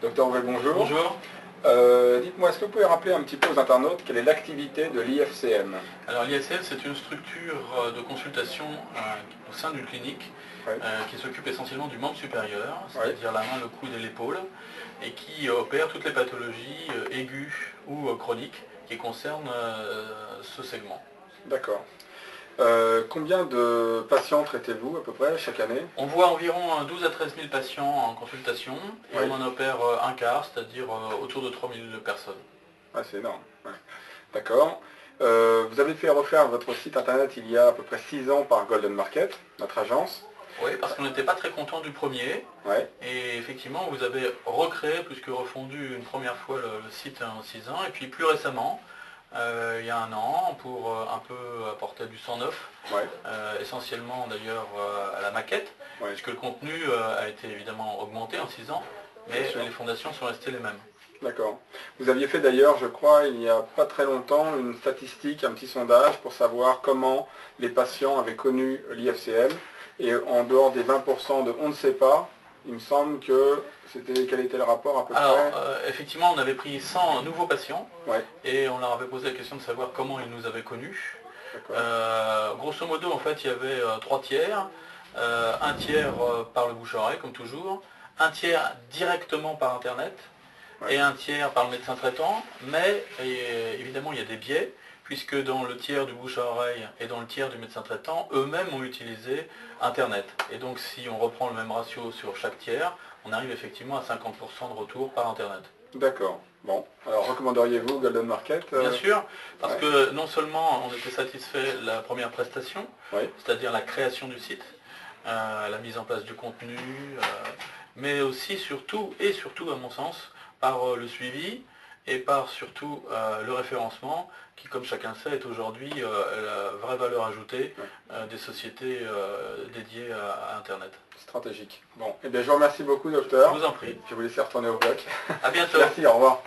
Docteur Ouvet, bonjour. Bonjour. Dites-moi, est-ce que vous pouvez rappeler un petit peu aux internautes quelle est l'activité de l'IFCM? Alors l'IFCM, c'est une structure de consultation au sein d'une clinique Oui. qui s'occupe essentiellement du membre supérieur, Oui. c'est-à-dire la main, le coude et l'épaule, et qui opère toutes les pathologies aiguës ou chroniques qui concernent ce segment. D'accord. Combien de patients traitez-vous à peu près chaque année? On voit environ 12 à 13 000 patients en consultation et Oui. on en opère un quart, c'est-à-dire autour de 3 000 personnes. Ah, c'est énorme. Ouais. D'accord. Vous avez fait refaire votre site internet il y a à peu près 6 ans par Golden Market, notre agence. Oui, parce qu'on n'était pas très content du premier. Ouais. Et effectivement, vous avez recréé, plus que refondu une première fois le site en 6 ans. Et puis plus récemment, il y a un an, pour un peu apporter du sang neuf, Ouais. essentiellement d'ailleurs à la maquette, Ouais. puisque le contenu a été évidemment augmenté en 6 ans, mais les fondations sont restées les mêmes. D'accord. Vous aviez fait d'ailleurs, je crois, il n'y a pas très longtemps, une statistique, un petit sondage pour savoir comment les patients avaient connu l'IFCM. Et en dehors des 20% de on ne sait pas, il me semble que quel était le rapport à peu Alors, près? effectivement, on avait pris 100 nouveaux patients, Ouais, et on leur avait posé la question de savoir comment ils nous avaient connus. d'accord. Grosso modo, en fait, il y avait 3 tiers. Un tiers par le bouche-oreille, comme toujours, un tiers directement par Internet, Ouais. et un tiers par le médecin traitant, mais évidemment il y a des biais, puisque dans le tiers du bouche à oreille et dans le tiers du médecin traitant, eux-mêmes ont utilisé Internet. Et donc si on reprend le même ratio sur chaque tiers, on arrive effectivement à 50% de retour par Internet. D'accord. Bon, alors recommanderiez-vous Golden Market? Bien sûr, parce Ouais. que non seulement on était satisfait de la première prestation, Oui. c'est-à-dire la création du site, la mise en place du contenu, mais aussi surtout, et surtout à mon sens, par le suivi et par surtout le référencement, qui comme chacun sait est aujourd'hui la vraie valeur ajoutée des sociétés dédiées à Internet. Stratégique. Bon, eh bien je vous remercie beaucoup, Je docteur. vous en prie. Je vais vous laisser retourner au bloc. À bientôt. Merci, au revoir.